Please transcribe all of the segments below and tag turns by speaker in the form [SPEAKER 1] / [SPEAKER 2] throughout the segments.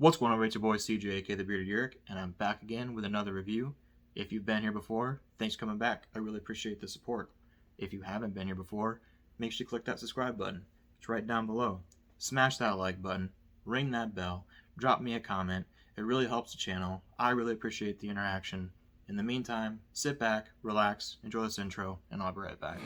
[SPEAKER 1] What's going on, it's your boy CJ, aka The Bearded Eric, and I'm back again with another review. If you've been here before, thanks for coming back. I really appreciate the support. If you haven't been here before, make sure you click that subscribe button. It's right down below. Smash that like button, ring that bell, drop me a comment. It really helps the channel. I really appreciate the interaction. In the meantime, sit back, relax, enjoy this intro, and I'll be right back.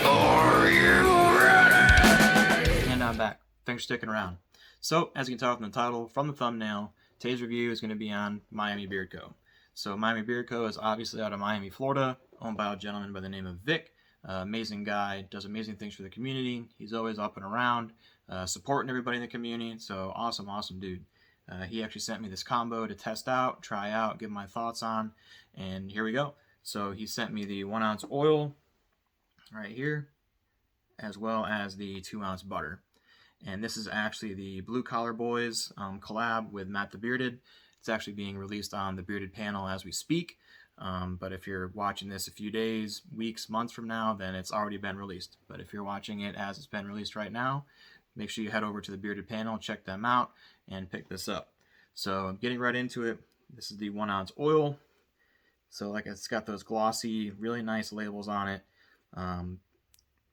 [SPEAKER 1] Are you ready? And I'm back. Thanks for sticking around. So, as you can tell from the title, from the thumbnail, today's review is going to be on Miami Beard Co. So, Miami Beard Co. is obviously out of Miami, Florida, owned by a gentleman by the name of Vic. Amazing guy, does amazing things for the community. He's always up and around, supporting everybody in the community. So, awesome dude. He actually sent me this combo to test out, try out, give my thoughts on, and here we go. So, he sent me the 1 ounce oil right here, as well as the 2 ounce butter. And this is actually the Blue Collar Boyz collab with Matt the Bearded. It's actually being released on the Bearded panel as we speak. But if you're watching this a few days, weeks, months from now, then it's already been released. But if you're watching it as it's been released right now, make sure you head over to the Bearded panel, check them out, and pick this up. So getting right into it, this is the 1 ounce oil. So like it's got those glossy, really nice labels on it.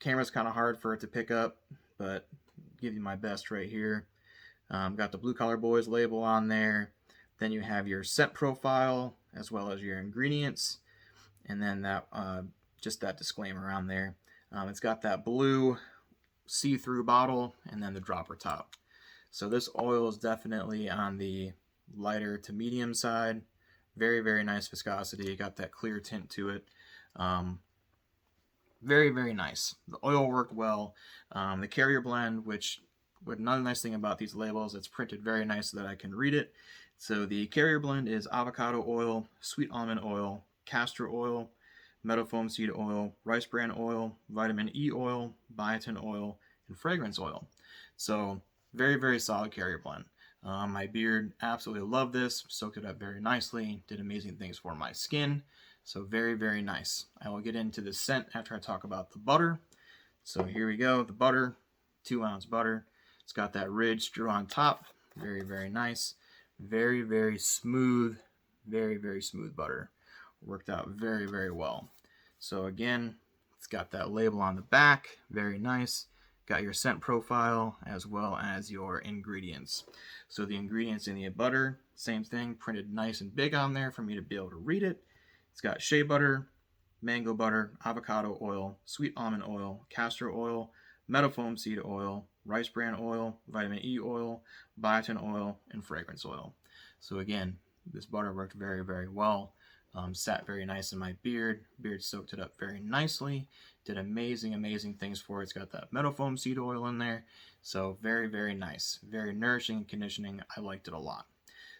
[SPEAKER 1] Camera's kind of hard for it to pick up, but give you my best right here. Got the Blue Collar Boyz label on there. Then you have your scent profile as well as your ingredients, and then that just that disclaimer on there. It's got that blue see-through bottle and then the dropper top. So this oil is definitely on the lighter to medium side. Very nice viscosity. Got that clear tint to it. Very nice. The oil worked well. The carrier blend, which another nice thing about these labels, it's printed very nice so that I can read it. So the carrier blend is avocado oil, sweet almond oil, castor oil, meadow foam seed oil, rice bran oil, vitamin E oil, biotin oil, and fragrance oil. So very solid carrier blend. My beard absolutely loved this, soaked it up very nicely, did amazing things for my skin. So very nice. I will get into the scent after I talk about the butter. So here we go, the butter, 2 ounce butter. It's got that ridge straw on top. Very nice. Very smooth. Very smooth butter. Worked out very well. So again, it's got that label on the back. Very nice. Got your scent profile as well as your ingredients. So the ingredients in the butter, same thing, printed nice and big on there for me to be able to read it. It's got shea butter, mango butter, avocado oil, sweet almond oil, castor oil, meadow foam seed oil, rice bran oil, vitamin E oil, biotin oil, and fragrance oil. So again, this butter worked very well. Sat very nice in my beard. Beard soaked it up very nicely. Did amazing things for it. It's got that meadow foam seed oil in there. So very nice. Very nourishing and conditioning. I liked it a lot.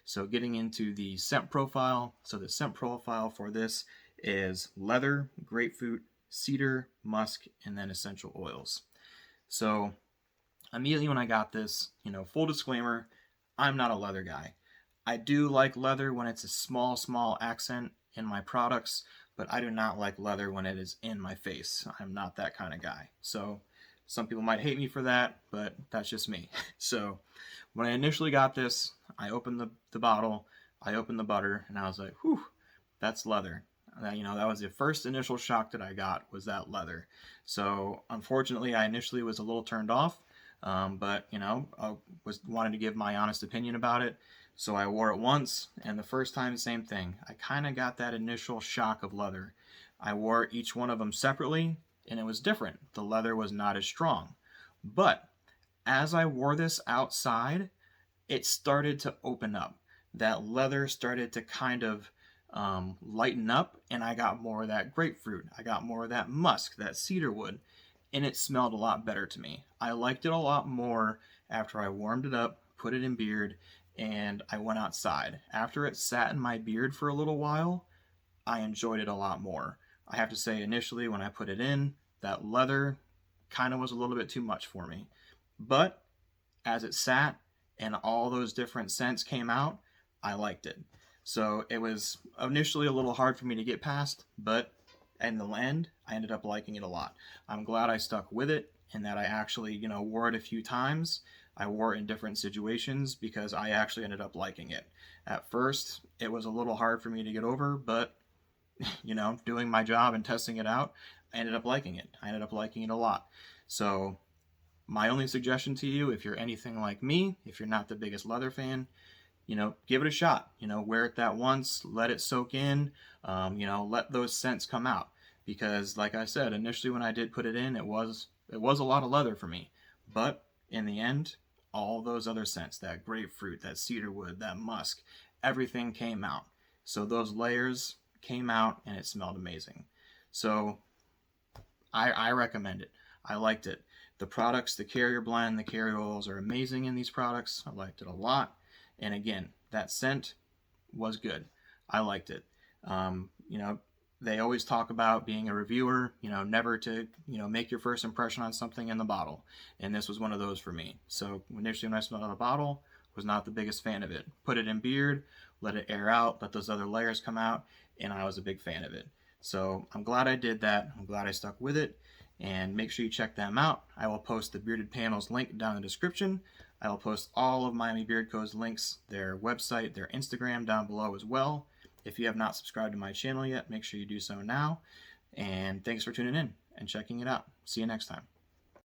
[SPEAKER 1] So getting into the scent profile. So the scent profile for this is leather, grapefruit, cedar, musk, and then essential oils. So immediately when I got this, full disclaimer, I'm not a leather guy. I do like leather when it's a small accent in my products, but I do not like leather when it is in my face. I'm not that kind of guy. So some people might hate me for that, but that's just me. So when I initially got this, I opened the bottle, I opened the butter, and I was like, whew, that's leather. That was the first initial shock that I got, was that leather. So unfortunately, I initially was a little turned off, but I wanted to give my honest opinion about it. So I wore it once, and the first time, same thing. I kind of got that initial shock of leather. I wore each one of them separately, and it was different. The leather was not as strong. But as I wore this outside, it started to open up. That leather started to kind of lighten up, and I got more of that grapefruit. I got more of that musk, that cedar wood, and it smelled a lot better to me. I liked it a lot more after I warmed it up, put it in beard, and I went outside. After it sat in my beard for a little while, I enjoyed it a lot more. I have to say, initially when I put it in, that leather kind of was a little bit too much for me. But as it sat and all those different scents came out, I liked it. So it was initially a little hard for me to get past, but in the end, I ended up liking it a lot. I'm glad I stuck with it and that I actually, wore it a few times. I wore it in different situations because I actually ended up liking it. At first, it was a little hard for me to get over, but doing my job and testing it out, I ended up liking it. I ended up liking it a lot. So, my only suggestion to you, if you're anything like me, if you're not the biggest leather fan, give it a shot. Wear it that once, let it soak in, let those scents come out. Because, like I said, initially when I did put it in, it was a lot of leather for me. But in the end, all those other scents, that grapefruit, that cedarwood, that musk, everything came out. So those layers came out and it smelled amazing. So I recommend it. I liked it. The products, the carrier blend, the carrier oils are amazing in these products. I liked it a lot. And again, that scent was good. I liked it. They always talk about being a reviewer, never to, make your first impression on something in the bottle. And this was one of those for me. So initially when I smelled the bottle, was not the biggest fan of it. Put it in beard, let it air out, let those other layers come out, and I was a big fan of it. So I'm glad I did that. I'm glad I stuck with it. And make sure you check them out. I will post the Bearded Panels link down in the description. I will post all of Miami Beard Co's links, their website, their Instagram down below as well. If you have not subscribed to my channel yet, make sure you do so now. And thanks for tuning in and checking it out. See you next time.